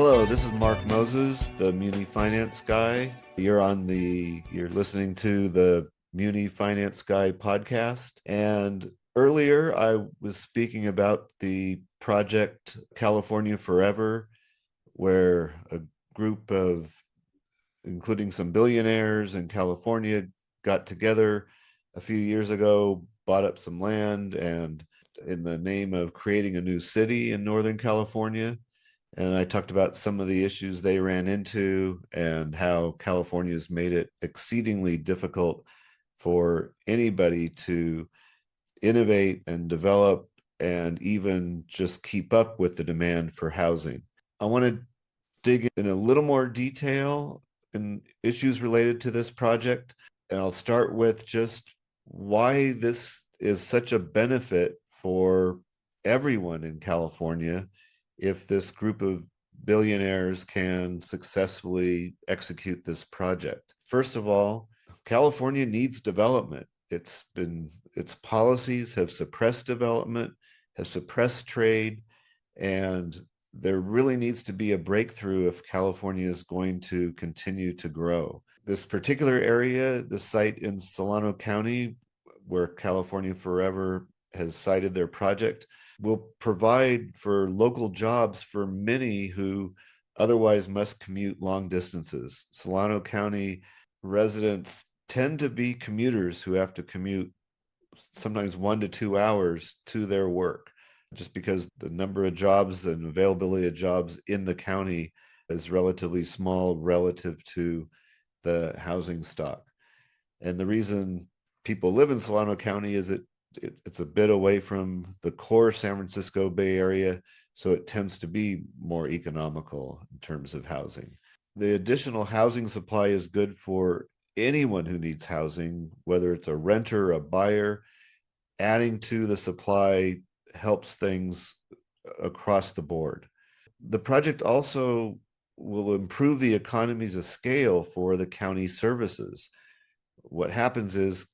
Hello, this is Mark Moses, the MuniFinanceGuy. You're listening to the MuniFinanceGuy podcast. And earlier I was speaking about the project California Forever, where a group of, including some billionaires in California, got together a few years ago, bought up some land, and in the name of creating a new city in Northern California. And I talked about some of the issues they ran into and how California has made it exceedingly difficult for anybody to innovate and develop and even just keep up with the demand for housing. I want to dig in a little more detail in issues related to this project. And I'll start with just why this is such a benefit for everyone in California if this group of billionaires can successfully execute this project. First of all, California needs development. Its policies have suppressed development, have suppressed trade, and there really needs to be a breakthrough if California is going to continue to grow. This particular area, the site in Solano County, where California Forever has cited their project, will provide for local jobs for many who otherwise must commute long distances. Solano County residents tend to be commuters who have to commute sometimes 1 to 2 hours to their work, just because the number of jobs and availability of jobs in the county is relatively small relative to the housing stock. And the reason people live in Solano County is it's a bit away from the core San Francisco Bay Area, so it tends to be more economical in terms of housing. The additional housing supply is good for anyone who needs housing, whether it's a renter, a buyer. Adding to the supply helps things across the board. The project also will improve the economies of scale for the county services. What happens is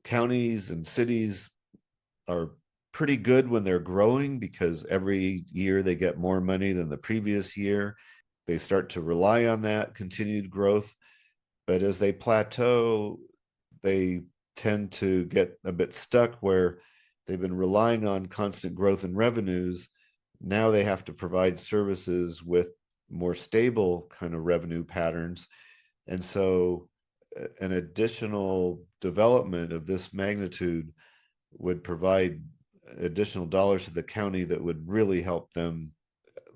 counties and cities are pretty good when they're growing because every year they get more money than the previous year. They start to rely on that continued growth. But as they plateau, they tend to get a bit stuck where they've been relying on constant growth in revenues. Now they have to provide services with more stable kind of revenue patterns. And so an additional development of this magnitude would provide additional dollars to the county that would really help them,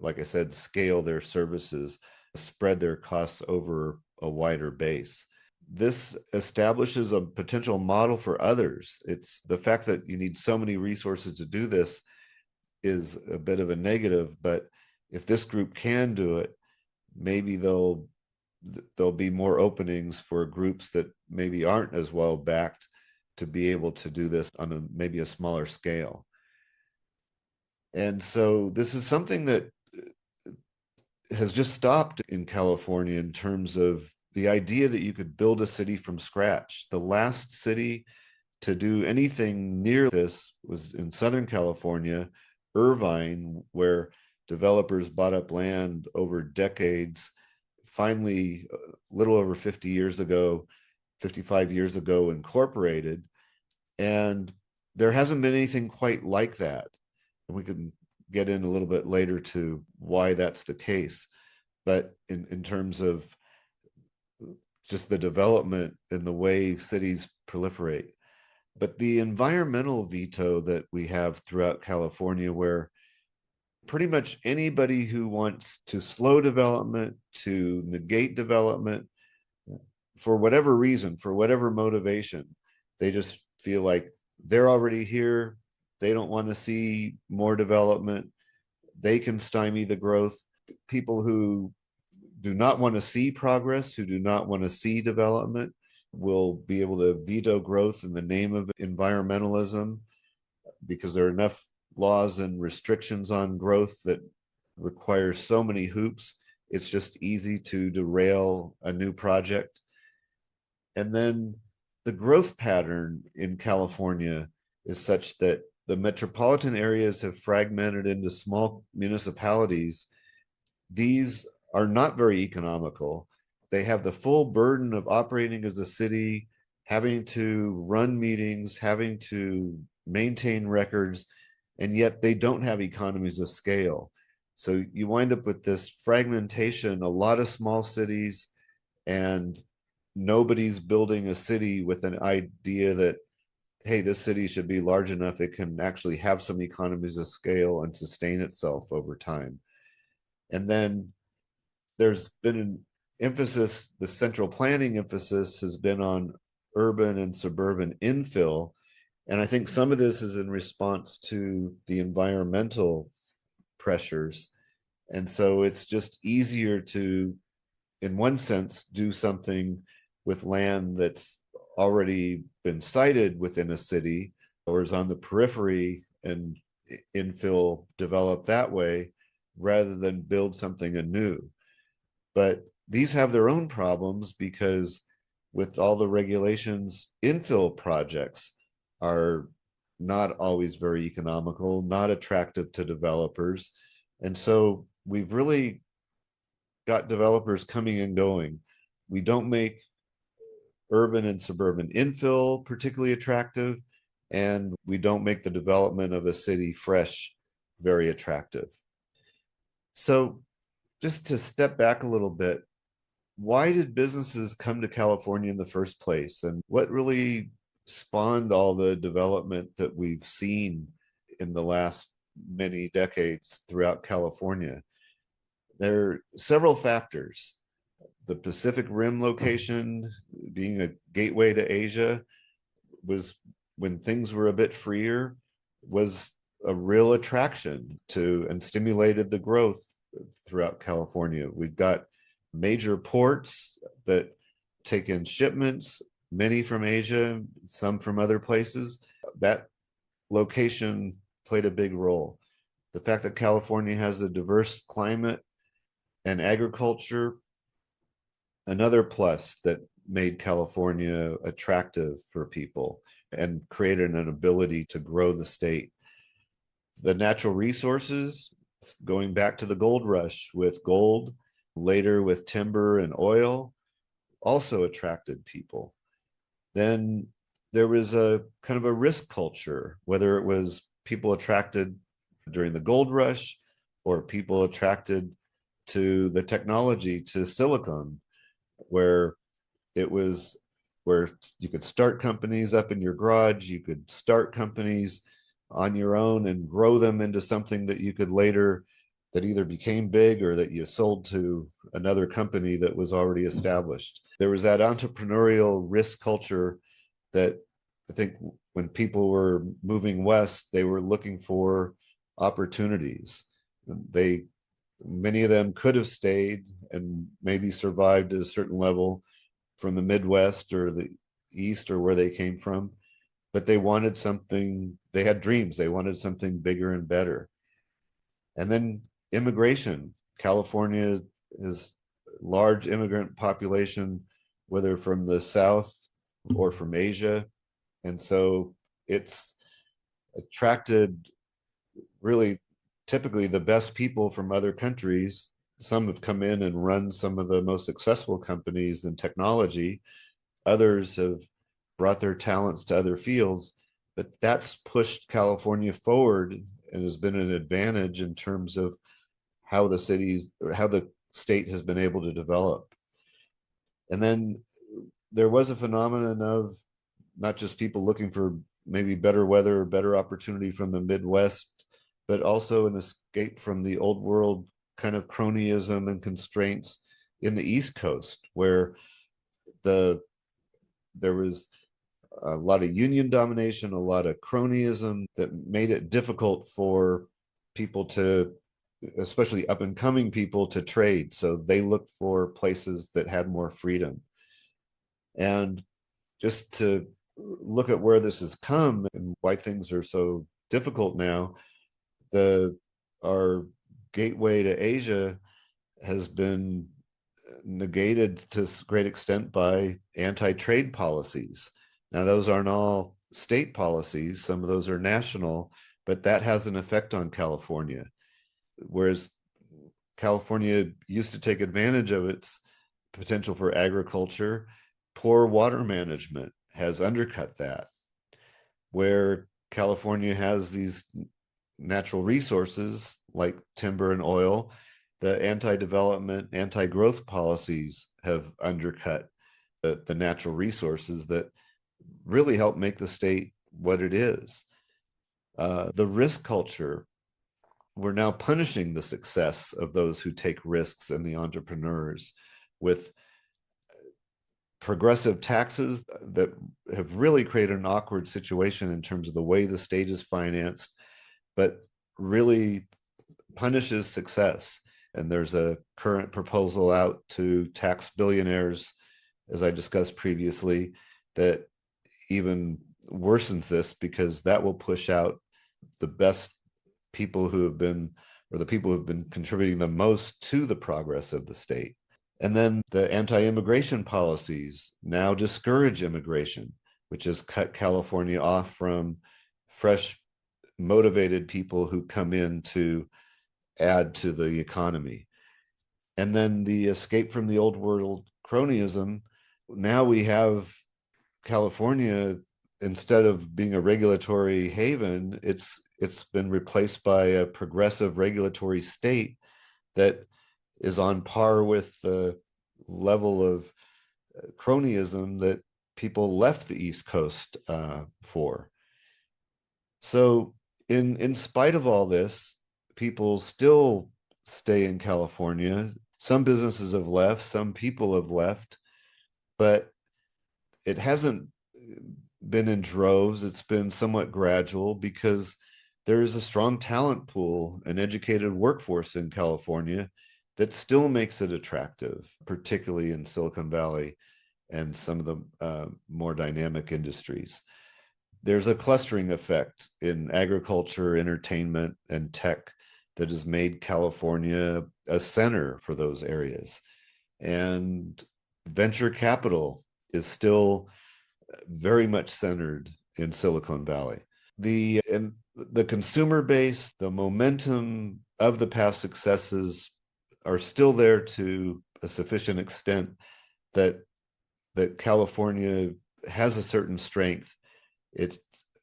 like I said, scale their services, spread their costs over a wider base. This establishes a potential model for others. It's the fact that you need so many resources to do this is a bit of a negative, but if this group can do it, maybe there'll be more openings for groups that maybe aren't as well backed to be able to do this on maybe a smaller scale. And so this is something that has just stopped in California in terms of the idea that you could build a city from scratch. The last city to do anything near this was in Southern California, Irvine, where developers bought up land over decades. Finally, a little over 50 years ago, 55 years ago, incorporated. And there hasn't been anything quite like that. And we can get in a little bit later to why that's the case. But in terms of just the development and the way cities proliferate. But the environmental veto that we have throughout California, where pretty much anybody who wants to slow development, to negate development, for whatever reason, for whatever motivation, they just feel like they're already here. They don't want to see more development. They can stymie the growth. People who do not want to see progress, who do not want to see development, will be able to veto growth in the name of environmentalism because there are enough laws and restrictions on growth that require so many hoops. It's just easy to derail a new project. And then the growth pattern in California is such that the metropolitan areas have fragmented into small municipalities these are not very economical. They have the full burden of operating as a city, having to run meetings, having to maintain records, and yet they don't have economies of scale. So you wind up with this fragmentation, a lot of small cities, and nobody's building a city with an idea that, hey, this city should be large enough it can actually have some economies of scale and sustain itself over time. And then there's been an emphasis, the central planning emphasis has been on urban and suburban infill. And I think some of this is in response to the environmental pressures. And so it's just easier to, in one sense, do something with land that's already been sited within a city or is on the periphery and infill develop that way rather than build something anew. But these have their own problems because with all the regulations, infill projects are not always very economical, not attractive to developers. And so we've really got developers coming and going. We don't make urban and suburban infill particularly attractive, and we don't make the development of a city fresh very attractive. So just to step back a little bit, why did businesses come to California in the first place? And what really spawned all the development that we've seen in the last many decades throughout California? There are several factors. The Pacific Rim location, being a gateway to Asia, was when things were a bit freer, was a real attraction to and stimulated the growth throughout California. We've got major ports that take in shipments, many from Asia, some from other places. That location played a big role. The fact that California has a diverse climate and agriculture, another plus that made California attractive for people and created an ability to grow the state. The natural resources, going back to the gold rush with gold, later with timber and oil, also attracted people. Then there was a kind of a risk culture, whether it was people attracted during the gold rush or people attracted to the technology, to silicon, where it was where you could start companies up in your garage, you could start companies on your own and grow them into something that you could later, that either became big or that you sold to another company that was already established. There was that entrepreneurial risk culture that I think when people were moving west, they were looking for opportunities. They, many of them could have stayed and maybe survived at a certain level from the Midwest or the East or where they came from, but they wanted something, they had dreams, they wanted something bigger and better. And then immigration. California is a large immigrant population, whether from the South or from Asia. And so it's attracted really typically the best people from other countries. Some have come in and run some of the most successful companies in technology. Others have brought their talents to other fields, but that's pushed California forward and has been an advantage in terms of how the cities or how the state has been able to develop. And then there was a phenomenon of not just people looking for maybe better weather, better opportunity from the Midwest, but also an escape from the old world kind of cronyism and constraints in the East Coast, where there was a lot of union domination, a lot of cronyism that made it difficult for people to, especially up and coming people, to trade. So they looked for places that had more freedom. And just to look at where this has come and why things are so difficult now, our gateway to Asia has been negated to a great extent by anti-trade policies. Now, those aren't all state policies, some of those are national, but that has an effect on California. Whereas California used to take advantage of its potential for agriculture. Poor water management has undercut that. Where California has these natural resources like timber and oil, the anti-development, anti-growth policies have undercut the natural resources that really help make the state what it is. The risk culture, we're now punishing the success of those who take risks and the entrepreneurs with progressive taxes that have really created an awkward situation in terms of the way the state is financed, but really punishes success. And there's a current proposal out to tax billionaires, as I discussed previously, that even worsens this because that will push out the best people who have been, or the people who have been contributing the most to the progress of the state. And then the anti-immigration policies now discourage immigration, which has cut California off from fresh, motivated people who come in to add to the economy. And then the escape from the old world cronyism. Now we have California, instead of being a regulatory haven, it's been replaced by a progressive regulatory state that is on par with the level of cronyism that people left the East Coast for. So in spite of all this, people still stay in California. Some businesses have left, some people have left, but it hasn't been in droves. It's been somewhat gradual because there is a strong talent pool, an educated workforce in California that still makes it attractive, particularly in Silicon Valley and some of the more dynamic industries. There's a clustering effect in agriculture, entertainment, and tech that has made California a center for those areas. And venture capital is still very much centered in Silicon Valley. The consumer base, the momentum of the past successes are still there to a sufficient extent that California has a certain strength. It's,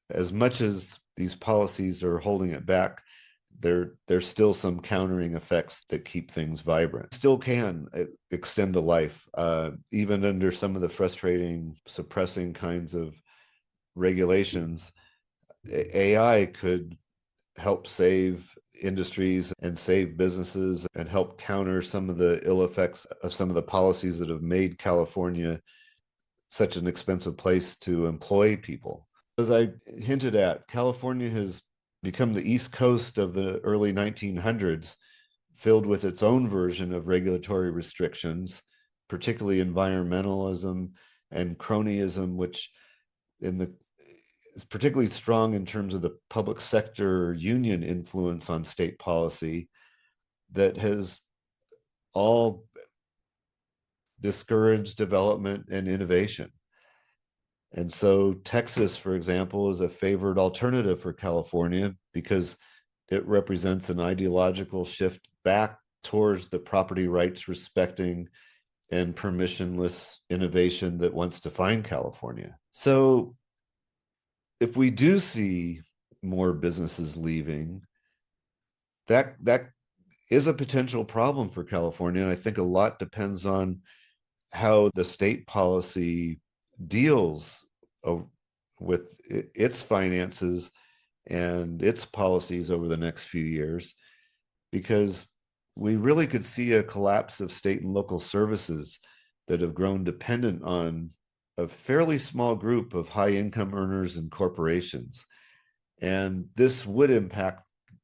as much as these policies are holding it back, there's still some countering effects that keep things vibrant. Still can extend the life, even under some of the frustrating, suppressing kinds of regulations. AI could help save industries and save businesses and help counter some of the ill effects of some of the policies that have made California such an expensive place to employ people. As I hinted at, California has become the East Coast of the early 1900s, filled with its own version of regulatory restrictions, particularly environmentalism and cronyism, which is particularly strong in terms of the public sector union influence on state policy that has all discouraged development and innovation. And so Texas, for example, is a favored alternative for California because it represents an ideological shift back towards the property rights respecting and permissionless innovation that once defined California. So if we do see more businesses leaving, that is a potential problem for California. And I think a lot depends on how the state policy deals with its finances and its policies over the next few years, because we really could see a collapse of state and local services that have grown dependent on a fairly small group of high income earners and corporations. And this would impact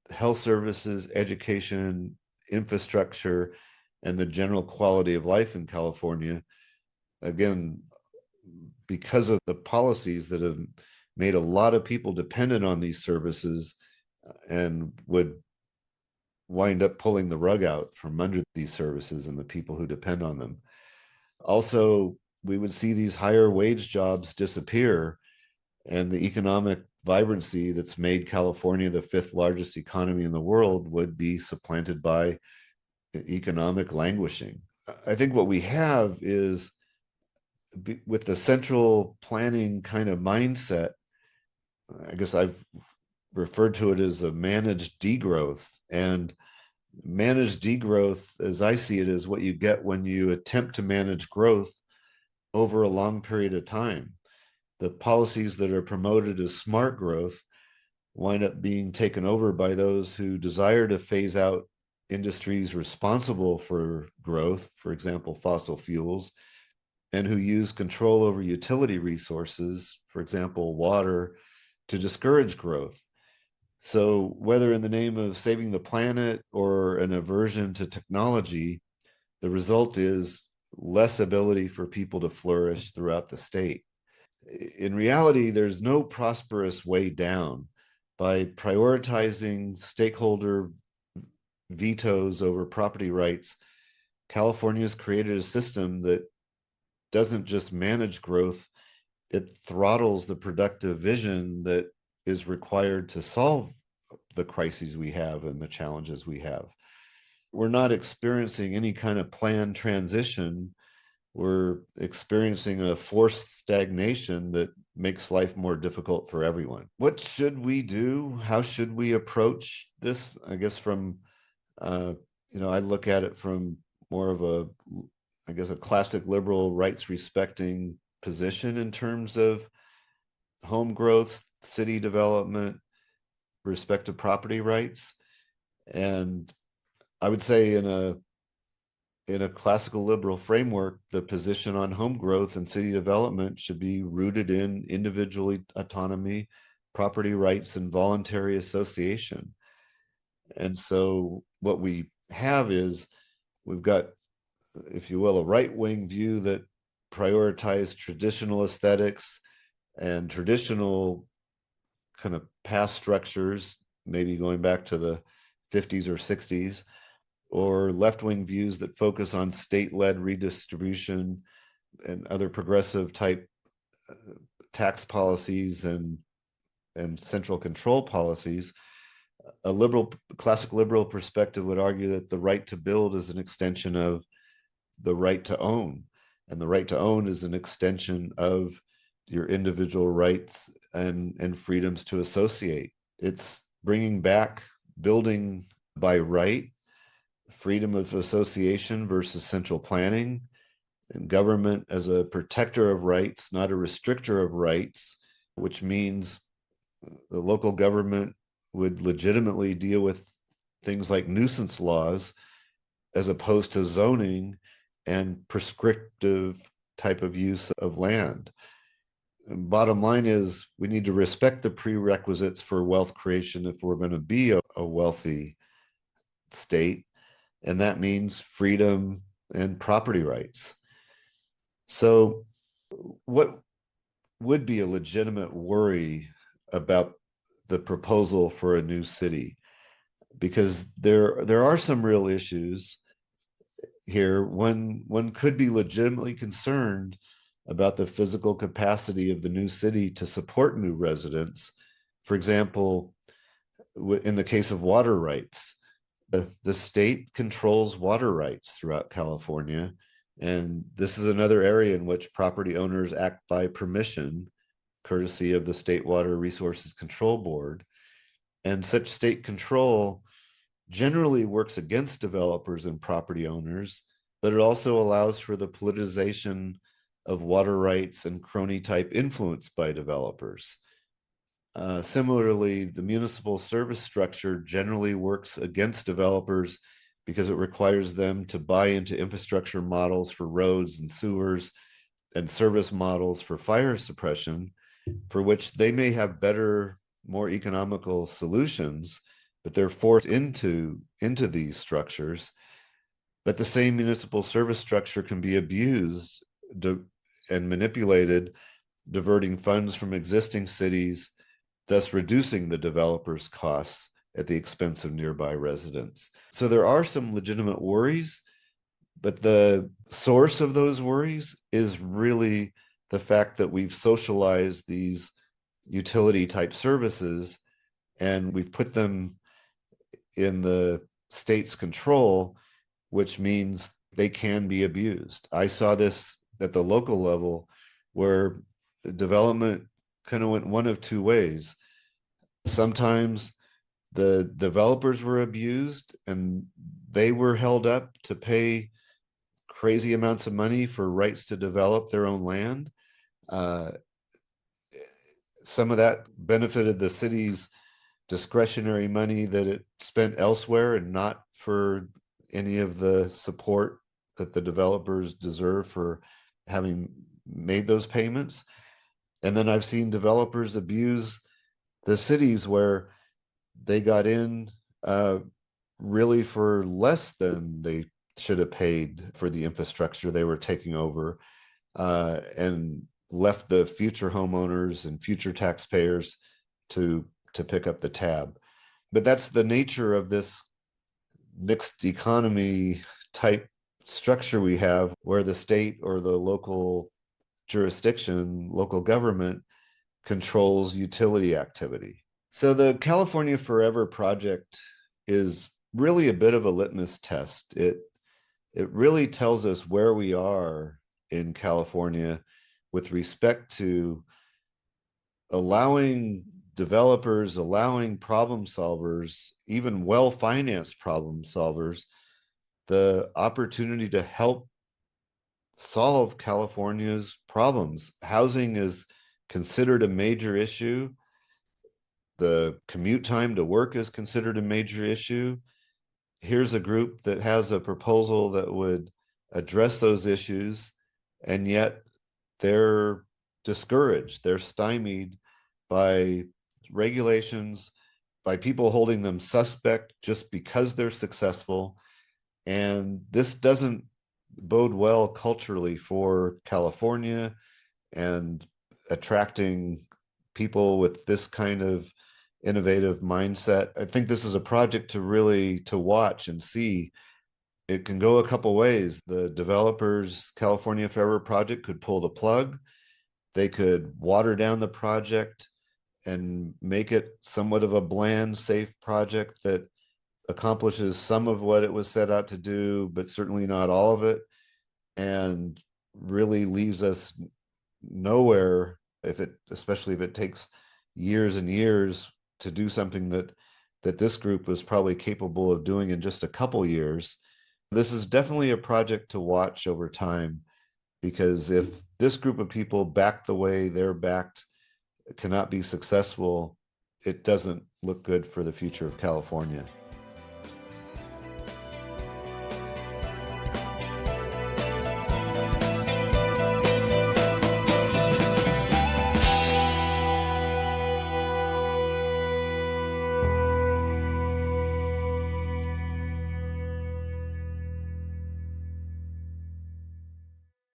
health services, education, infrastructure, and the general quality of life in California. Again, because of the policies that have made a lot of people dependent on these services and would wind up pulling the rug out from under these services and the people who depend on them. Also, we would see these higher wage jobs disappear, and the economic vibrancy that's made California the fifth largest economy in the world would be supplanted by economic languishing. I think what we have is, with the central planning kind of mindset, I guess I've referred to it as a managed degrowth. And managed degrowth, as I see it, is what you get when you attempt to manage growth over a long period of time. The policies that are promoted as smart growth wind up being taken over by those who desire to phase out industries responsible for growth, for example, fossil fuels, and who use control over utility resources, for example, water, to discourage growth. So, whether in the name of saving the planet or an aversion to technology, the result is less ability for people to flourish throughout the state. In reality, there's no prosperous way down. By prioritizing stakeholder vetoes over property rights, California's created a system that doesn't just manage growth, it throttles the productive vision that is required to solve the crises we have and the challenges we have. We're not experiencing any kind of planned transition. We're experiencing a forced stagnation that makes life more difficult for everyone. What should we do? How should we approach this? I guess I look at it from more of a classic liberal rights respecting position in terms of home growth, city development, respect to property rights. And I would say in a classical liberal framework, the position on home growth and city development should be rooted in individual autonomy, property rights, and voluntary association. And so what we have is, we've got, if you will, a right-wing view that prioritizes traditional aesthetics and traditional kind of past structures, maybe going back to the 50s or 60s, or left-wing views that focus on state-led redistribution and other progressive type tax policies and central control policies. A classic liberal perspective would argue that the right to build is an extension of the right to own, and the right to own is an extension of your individual rights and freedoms to associate. It's bringing back building by right, freedom of association versus central planning, and government as a protector of rights, not a restrictor of rights, which means the local government would legitimately deal with things like nuisance laws as opposed to zoning and prescriptive type of use of land. And bottom line is, we need to respect the prerequisites for wealth creation if we're going to be a wealthy state, and that means freedom and property rights. So what would be a legitimate worry about the proposal for a new city? Because there are some real issues here. One could be legitimately concerned about the physical capacity of the new city to support new residents. For example, in the case of water rights, the state controls water rights throughout California. And this is another area in which property owners act by permission, courtesy of the State Water Resources Control Board. And such state control generally works against developers and property owners, but it also allows for the politicization of water rights and crony type influence by developers. Similarly, the municipal service structure generally works against developers because it requires them to buy into infrastructure models for roads and sewers and service models for fire suppression, for which they may have better, more economical solutions, but they're forced into these structures. But the same municipal service structure can be abused and manipulated, diverting funds from existing cities, thus reducing the developer's costs at the expense of nearby residents. So there are some legitimate worries, but the source of those worries is really the fact that we've socialized these utility type services and we've put them in the state's control, which means they can be abused. I saw this at the local level where the development kind of went one of two ways. Sometimes the developers were abused and they were held up to pay crazy amounts of money for rights to develop their own land. Uh, some of that benefited the city's discretionary money that it spent elsewhere and not for any of the support that the developers deserve for having made those payments. And then I've seen developers abuse the cities where they got in really for less than they should have paid for the infrastructure they were taking over, and left the future homeowners and future taxpayers to pick up the tab. But that's the nature of this mixed economy type structure we have, where the state or the local jurisdiction, local government, controls utility activity. So the California Forever project is really a bit of a litmus test. It really tells us where we are in California with respect to allowing developers, allowing problem solvers, even well-financed problem solvers, the opportunity to help solve California's problems. Housing is considered a major issue. The commute time to work is considered a major issue. Here's a group that has a proposal that would address those issues, and yet they're discouraged, they're stymied by regulations, by people holding them suspect just because they're successful. And this doesn't bode well culturally for California and attracting people with this kind of innovative mindset. I think this is a project to watch and see. It can go a couple ways. The developers California Forever project could pull the plug. They could water down the project and make it somewhat of a bland, safe project that accomplishes some of what it was set out to do, but certainly not all of it, and really leaves us nowhere especially if it takes years and years to do something that this group was probably capable of doing in just a couple years. This is definitely a project to watch over time, because if this group of people, backed the way they're backed, cannot be successful, it doesn't look good for the future of California.